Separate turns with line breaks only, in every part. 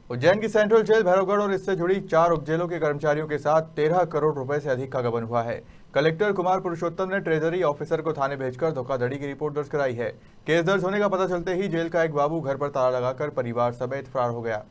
उज्जैन की central jail Bhairavgarh और इससे जुड़ी 4 उपजेलों के कर्मचारियों के साथ 13 करोड़ रुपए से अधिक का गबन हुआ है। कलेक्टर कुमार पुरुषोत्तम ने ट्रेजरी ऑफिसर को थाने भेजकर धोखाधड़ी की रिपोर्ट दर्ज कराई है। केस दर्ज होने का पता चलते ही जेल का एक बाबू घर पर ताला लगाकर परिवार समेत फरार हो गया।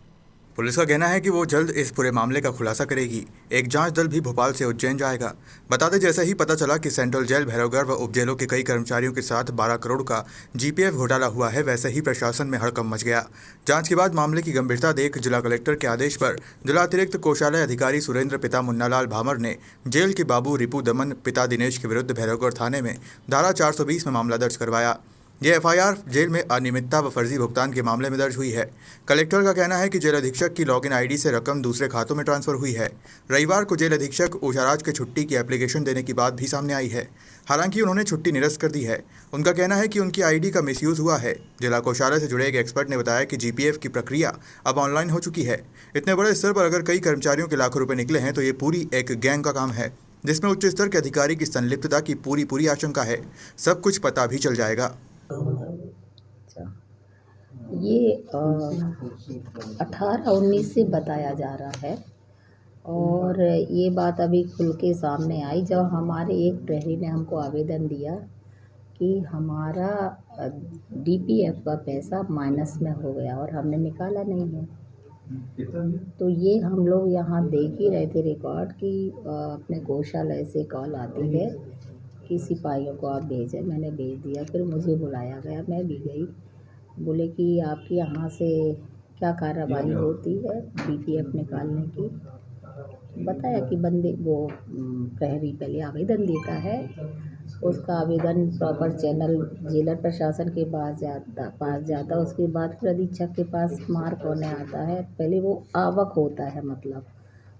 पुलिस का कहना है कि वो जल्द इस पूरे मामले का खुलासा करेगी। एक जांच दल भी भोपाल से उज्जैन जाएगा। बता दें, जैसे ही पता चला कि सेंट्रल जेल भैरवगढ़ व उपजेलों के कई कर्मचारियों के साथ 12 करोड़ का जीपीएफ घोटाला हुआ है, वैसे ही प्रशासन में हड़कंप मच गया। जांच के बाद मामले की गंभीरता देख जिला कलेक्टर के आदेश पर जिला अतिरिक्त कोषालय अधिकारी सुरेंद्र पिता मुन्नालाल भामर ने जेल के बाबू रिपू दमन पिता दिनेश के विरुद्ध भैरवगढ़ थाने में धारा 420 में मामला दर्ज करवाया। ये एफआईआर जेल में अनियमितता व फर्जी भुगतान के मामले में दर्ज हुई है। कलेक्टर का कहना है कि जेल अधीक्षक की लॉगिन आईडी से रकम दूसरे खातों में ट्रांसफर हुई है। रविवार को जेल अधीक्षक उषाराज के छुट्टी की एप्लीकेशन देने की बात भी सामने आई है। हालांकि उन्होंने छुट्टी निरस्त कर दी है। उनका कहना है कि उनकी आईडी का मिसयूज हुआ है। जिला कोषालय से जुड़े एक एक्सपर्ट ने बताया कि जीपीएफ की प्रक्रिया अब ऑनलाइन हो चुकी है। इतने बड़े स्तर पर अगर कई कर्मचारियों के लाखों रुपए निकले हैं तो ये पूरी एक गैंग का काम है, जिसमें उच्च स्तर के अधिकारी की संलिप्तता की पूरी आशंका है। सब कुछ पता भी चल जाएगा।
अच्छा, ये 18-19 से बताया जा रहा है और ये बात अभी खुल के सामने आई जब हमारे एक प्रहरी ने हमको आवेदन दिया कि हमारा डीपीएफ का पैसा माइनस में हो गया और हमने निकाला नहीं है। तो ये हम लोग यहाँ देख ही रहे थे रिकॉर्ड कि अपने कोषालय से कॉल आती है कि सिपाहियों को आप भेजें। मैंने भेज दिया, फिर मुझे बुलाया गया, मैं भी गई। बोले कि आपके यहाँ से क्या कार्रवाई होती है डीपीएफ निकालने की। बताया कि बंदे वो प्रहरी पहले आवेदन देता है, उसका आवेदन प्रॉपर चैनल जेलर प्रशासन के पास जाता, उसके बाद फिर अधीक्षक के पास मार्क होने आता है। पहले वो आवक होता है, मतलब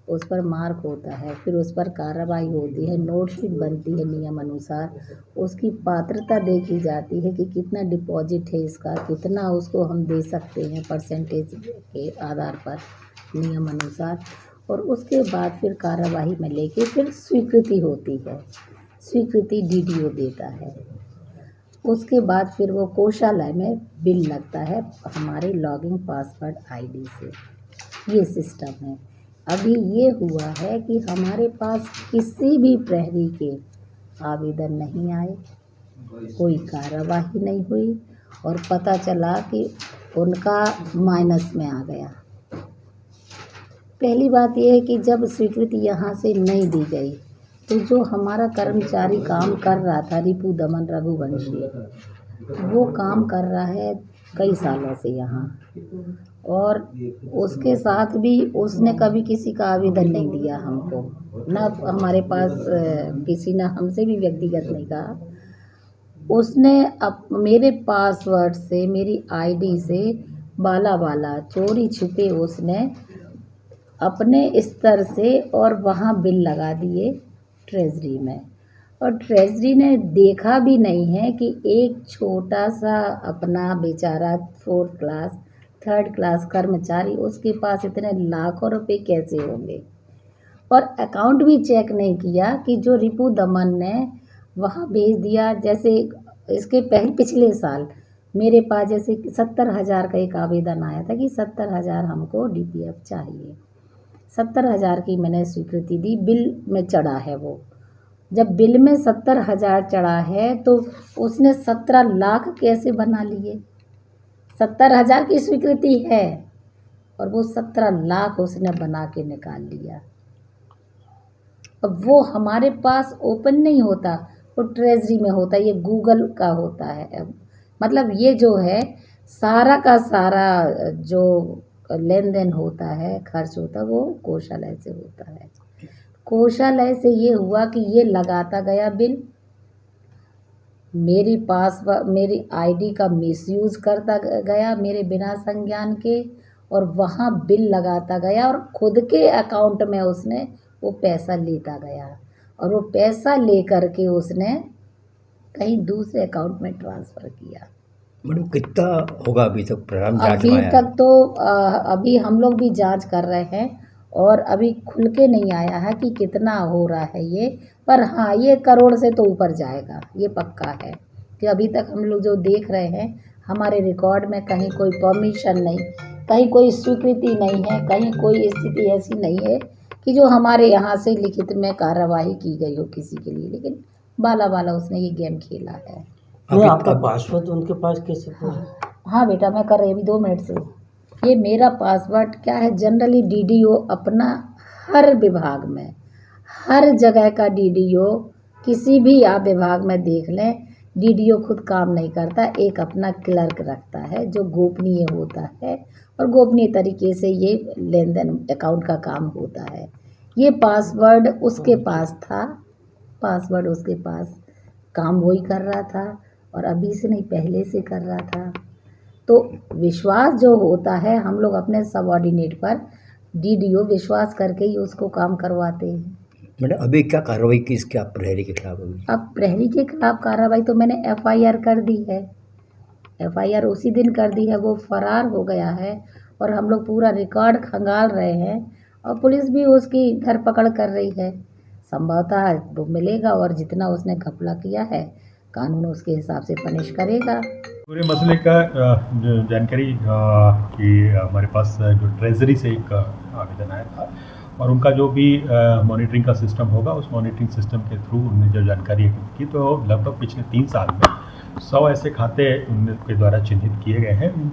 उस पर मार्क होता है, फिर उस पर कार्रवाई होती है, नोटशीट बनती है नियम अनुसार, उसकी पात्रता देखी जाती है कि कितना डिपॉजिट है इसका, कितना उसको हम दे सकते हैं परसेंटेज के आधार पर नियम अनुसार। और उसके बाद फिर कार्रवाई में लेके फिर स्वीकृति होती है, स्वीकृति डीडीओ देता है। उसके बाद फिर वो कोषालय में बिल लगता है हमारे लॉगिन पासवर्ड आईडी से। ये सिस्टम है। अभी ये हुआ है कि हमारे पास किसी भी प्रहरी के आवेदन नहीं आए, कोई कार्रवाई नहीं हुई और पता चला कि उनका माइनस में आ गया। पहली बात यह है कि जब स्वीकृति यहाँ से नहीं दी गई तो जो हमारा कर्मचारी काम कर रहा था रिपू दमन रघुवंशी, वो काम कर रहा है कई सालों से यहाँ, और उसके साथ भी उसने कभी किसी का आवेदन नहीं दिया हमको, ना हमारे पास किसी ने हमसे भी व्यक्तिगत नहीं कहा। उसने मेरे पासवर्ड से, मेरी आईडी से बाला चोरी छुपे उसने अपने स्तर से और वहाँ बिल लगा दिए ट्रेजरी में, और ट्रेजरी ने देखा भी नहीं है कि एक छोटा सा अपना बेचारा 4th क्लास 3rd क्लास कर्मचारी, उसके पास इतने लाखों रुपए कैसे होंगे। और अकाउंट भी चेक नहीं किया कि जो रिपू दमन ने वहाँ भेज दिया। जैसे इसके पिछले साल मेरे पास जैसे 70,000 का एक आवेदन आया था कि 70,000 हमको डीपीएफ चाहिए। 70,000 की मैंने स्वीकृति दी, बिल में चढ़ा है वो। जब बिल में 70,000 चढ़ा है तो उसने 17 लाख कैसे बना लिए। 70,000 की स्वीकृति है और वो 17 लाख उसने बना के निकाल लिया। अब वो हमारे पास ओपन नहीं होता, वो ट्रेजरी में होता है, ये गूगल का होता है। मतलब ये जो है सारा का सारा जो लेन देन होता है, खर्च होता है, वो कोषालय से होता है। कोषालय से ये हुआ कि ये लगाता गया बिल, मेरी आईडी का मिसयूज़ करता गया मेरे बिना संज्ञान के, और वहाँ बिल लगाता गया और खुद के अकाउंट में उसने वो पैसा लेता गया, और वो पैसा लेकर के उसने कहीं दूसरे अकाउंट में ट्रांसफ़र किया।
मैडम कितना होगा अभी तक प्रोग्राम जांच में
अभी
आया?
तक तो अभी हम लोग भी जांच कर रहे हैं और अभी खुल के नहीं आया है कि कितना हो रहा है ये, पर हाँ ये करोड़ से तो ऊपर जाएगा, ये पक्का है। कि अभी तक हम लोग जो देख रहे हैं हमारे रिकॉर्ड में कहीं कोई परमिशन नहीं कहीं कोई स्वीकृति नहीं है, कहीं कोई स्थिति ऐसी नहीं है कि जो हमारे यहाँ से लिखित में कार्यवाही की गई हो किसी के लिए, लेकिन बाला बाला उसने ये गेम खेला है।
अभी
आपका
अब
पासवर्ड उनके पास कैसे पहुंचा?
हाँ बेटा, मैं कर रही अभी 2 मिनट से। ये मेरा पासवर्ड क्या है, जनरली डीडीओ अपना हर विभाग में, हर जगह का डीडीओ, किसी भी आप विभाग में देख लें, डीडीओ खुद काम नहीं करता, एक अपना क्लर्क रखता है जो गोपनीय होता है और गोपनीय तरीके से ये लेन देन अकाउंट का काम होता है। ये पासवर्ड उसके पास था, पासवर्ड उसके पास, काम वही कर रहा था और अभी से नहीं पहले से कर रहा था। तो विश्वास जो होता है, हम लोग अपने सबऑर्डिनेट पर डीडीओ विश्वास करके ही उसको काम करवाते हैं।
मैडम अभी क्या कार्रवाई की इसके आप प्रहरी के खिलाफ होगी?
अब प्रहरी के खिलाफ कार्रवाई तो मैंने एफआईआर कर दी है, एफआईआर उसी दिन कर दी है। वो फरार हो गया है और हम लोग पूरा रिकॉर्ड खंगाल रहे हैं और पुलिस भी उसकी धरपकड़ कर रही है। संभवतः वो मिलेगा और जितना उसने घपला किया है कानून उसके हिसाब से पनिश करेगा।
पूरे मसले का जानकारी कि हमारे पास जो ट्रेजरी से एक आवेदन आया था और उनका जो भी मॉनिटरिंग का सिस्टम होगा, उस मॉनिटरिंग सिस्टम के थ्रू उन्होंने जो जानकारी एकत्रित की, तो लगभग पिछले 3 साल में 100 ऐसे खाते उनके द्वारा चिन्हित किए गए हैं। उन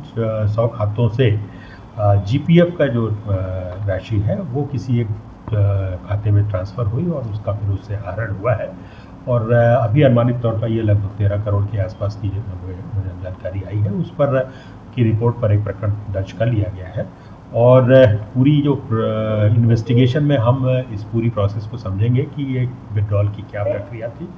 100 खातों से जीपीएफ का जो राशि है वो किसी एक खाते में ट्रांसफ़र हुई और उसका फिर उससे आहरण हुआ है। और अभी अनुमानित तौर पर ये लगभग 13 करोड़ के आसपास की जानकारी आई है। उस पर की रिपोर्ट पर एक प्रकरण दर्ज कर लिया गया है और पूरी जो इन्वेस्टिगेशन में हम इस पूरी प्रोसेस को समझेंगे कि ये विड्रॉल की क्या प्रक्रिया थी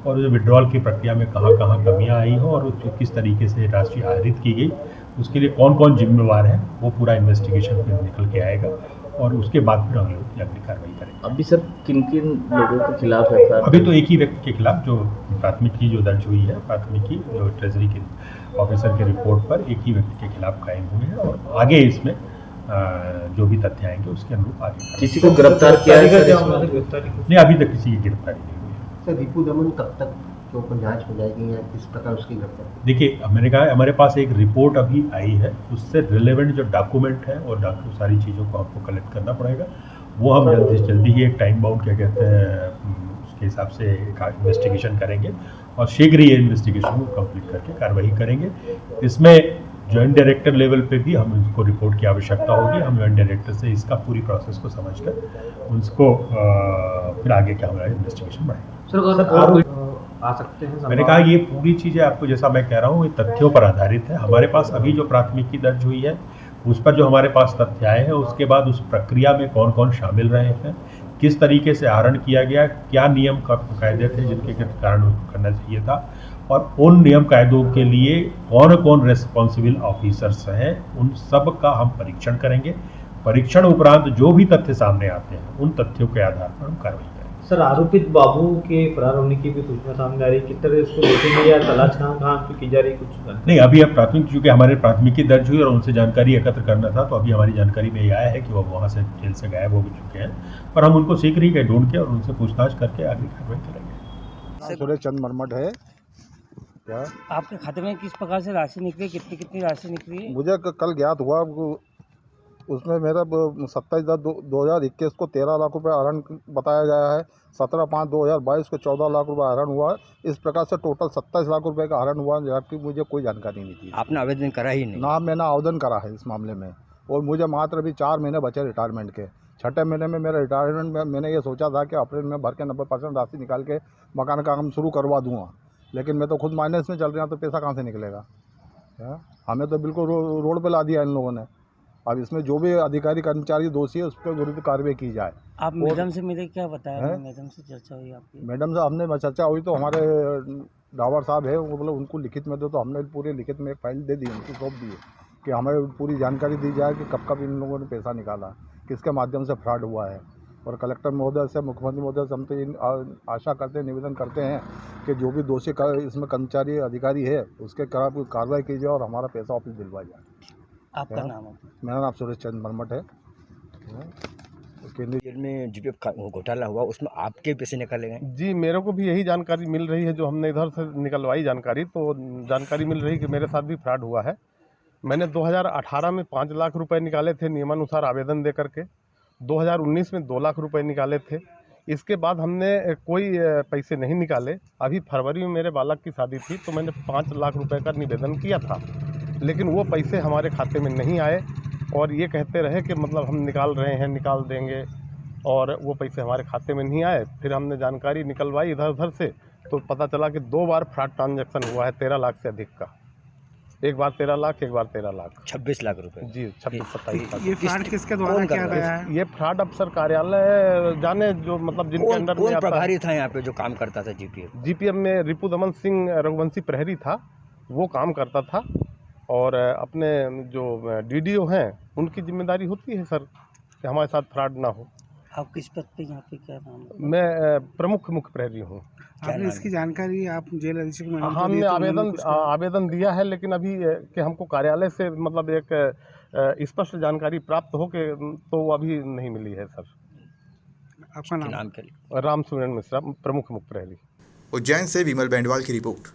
और विड्रॉल की प्रक्रिया में कहाँ कहाँ कमियाँ आई हो और किस तरीके से राशि आहरित की गई, उसके लिए कौन कौन जिम्मेवार है, वो पूरा इन्वेस्टिगेशन में निकल के आएगा और उसके बाद फिर हम लोग अगली कार्रवाई करेंगे।
अभी सर किन किन लोगों के खिलाफ है सर?
अभी तो एक ही व्यक्ति के खिलाफ जो प्राथमिकी जो दर्ज हुई है, प्राथमिकी जो ट्रेजरी के ऑफिसर के रिपोर्ट पर एक ही व्यक्ति के खिलाफ कायम हुए हैं और आगे इसमें जो भी तथ्य आएंगे उसके अनुरूप आगे।
किसी को गिरफ्तार किया है सर इसमें?
नहीं, अभी तक किसी की गिरफ्तारी नहीं हुई है।
सर रिपू दमन कब तक जो जांच हो जाएगी या किस प्रकार उसकी गिरफ्तारी?
देखिए, मैंने कहा हमारे पास एक रिपोर्ट अभी आई है, उससे रिलेवेंट जो डॉक्यूमेंट है और सारी चीज़ों को हमको कलेक्ट करना पड़ेगा। वो हम जल्दी से जल्दी ही एक टाइम बाउंड क्या कहते हैं उसके हिसाब से एक इन्वेस्टिगेशन करेंगे और शीघ्र ही ये इन्वेस्टिगेशन को कंप्लीट करके कार्रवाई करेंगे। इसमें जॉइंट डायरेक्टर लेवल पे भी हम उनको रिपोर्ट की आवश्यकता होगी। हम जॉइंट डायरेक्टर से इसका पूरी प्रोसेस को समझकर उसको फिर आगे क्या हमारा इन्वेस्टिगेशन बढ़ेगा।
आ सकते हैं?
मैंने कहा ये पूरी चीज़ें आपको जैसा मैं कह रहा हूँ ये तथ्यों पर आधारित है। हमारे पास अभी जो प्राथमिकी दर्ज हुई है उस पर जो हमारे पास तथ्य आए हैं, उसके बाद उस प्रक्रिया में कौन कौन शामिल रहे हैं, किस तरीके से आहरण किया गया, क्या नियम कायदे थे जिनके कारण उसको करना चाहिए था और उन नियम कायदों के लिए कौन कौन रेस्पॉन्सिबल ऑफिसर्स हैं, उन सब का हम परीक्षण करेंगे। परीक्षण उपरांत जो भी तथ्य सामने आते हैं उन तथ्यों के आधार पर हम कार्रवाई करेंगे।
सर आरोपित बाबू के फरार होने की भी सूचना सामने आ रही है, किस तरह इसको देखेंगे या तलाश कहाँ की जा रही है कुछ?
नहीं, अभी अब प्राथमिक चूँकि हमारे प्राथमिकी दर्ज हुई और उनसे जानकारी एकत्र करना था, तो अभी हमारी जानकारी में यह आया है कि वो वहाँ से जेल से गायब हो चुके हैं, पर हम उनको शीघ्र ही ढूंढ के और उनसे पूछताछ करके आगे कार्रवाई करेंगे।
सूर्य चंद मरमट है क्या?
आपके खाते में किस प्रकार से राशि निकली, कितनी राशि निकली?
मुझे कल ज्ञात हुआ, उसमें मेरा 27/10/2021 को 13 लाख रुपए आहरण बताया गया है। 17/5/2022 को 14 लाख रुपए आहरण हुआ है। इस प्रकार से टोटल 27 लाख रुपए का आहरण हुआ, जबकि मुझे कोई जानकारी नहीं थी।
आपने आवेदन करा ही नहीं?
ना, मैंने आवेदन करा है इस मामले में और मुझे मात्र अभी 4 महीने बचे रिटायरमेंट के। 6ठे महीने में मेरा रिटायरमेंट में मैंने ये सोचा था कि अप्रैल में भर के 90% राशि निकाल के मकान का काम शुरू करवा दूँगा, लेकिन मैं तो खुद माइनस में चल रहा हूँ, तो पैसा कहाँ से निकलेगा? हमें तो बिल्कुल रोड पे ला दिया इन लोगों ने। अब इसमें जो भी अधिकारी कर्मचारी दोषी है उसके विरुद्ध कार्रवाई की जाए।
आप मैडम से मिले, क्या बताया? मैडम से चर्चा हुई आपकी?
मैडम से हमने चर्चा हुई तो हमारे डावर साहब है, वो बोले उनको लिखित में दो, तो हमने पूरे लिखित में एक फाइल दे दी, उनको सौंप दी कि हमें पूरी जानकारी दी जाए कि कब कब इन लोगों ने पैसा निकाला, किसके माध्यम से फ्रॉड हुआ है। और कलेक्टर महोदय से, मुख्यमंत्री महोदय से हम तो ये आशा करते हैं, निवेदन करते हैं कि जो भी दोषी इसमें कर्मचारी अधिकारी है उसके खिलाफ कार्रवाई की जाए और हमारा पैसा वापस दिलवाया जाए।
आपका नाम?
मेरा नाम सूर्य चंद मरमट है।
जेल में जीपीएफ घोटाला हुआ, उसमें आपके पैसे निकाले गए?
जी, मेरे को भी यही जानकारी मिल रही है, जो हमने इधर से निकलवाई जानकारी, तो जानकारी मिल रही कि मेरे साथ भी फ्रॉड हुआ है मैंने 2018 में 5 लाख रुपए निकाले थे नियमानुसार आवेदन दे करके, 2019 में 2 लाख रुपए निकाले थे। इसके बाद हमने कोई पैसे नहीं निकाले। अभी फरवरी में मेरे बालक की शादी थी तो मैंने 5 लाख रुपए का निवेदन किया था, लेकिन वो पैसे हमारे खाते में नहीं आए और ये कहते रहे कि मतलब हम निकाल रहे हैं, निकाल देंगे, और वो पैसे हमारे खाते में नहीं आए। फिर हमने जानकारी निकलवाई इधर उधर से तो पता चला कि 2 बार फ्रॉड ट्रांजैक्शन हुआ है 13 लाख से अधिक का। एक बार 13 लाख, एक बार 13 लाख,
26 लाख रुपए।
जी 26-27 लाख।
ये फ्रॉड किसके द्वारा किया गया है?
ये फ्रॉड अफसर कार्यालय जाने जो मतलब जिनके अंडर में
कौन
आता है।
प्रभारी था यहाँ पे जो काम करता था जीपीएफ?
जीपीएफ में रिपु दमन सिंह रघुवंशी प्रहरी था, वो काम करता था। और अपने जो डीडीओ हैं उनकी जिम्मेदारी होती है सर कि हमारे साथ फ्रॉड ना हो।
आप किस पद पे यहाँ पे, क्या नाम है?
मैं प्रमुख मुख्य प्रहरी हूँ।
आपने इसकी जानकारी आप जेल अधीक्षक मैडम को
हमने
दी तो उन्होंने कुछ कहा?
आवेदन दिया है, लेकिन अभी कि हमको कार्यालय से मतलब एक स्पष्ट जानकारी प्राप्त हो के तो वो अभी नहीं मिली है सर।
आपका नाम?
नाम क्या?
राम सुरेंद्र मिश्रा, प्रमुख मुख्य प्रहरी।
उज्जैन से विमल बैंडवाल की रिपोर्ट।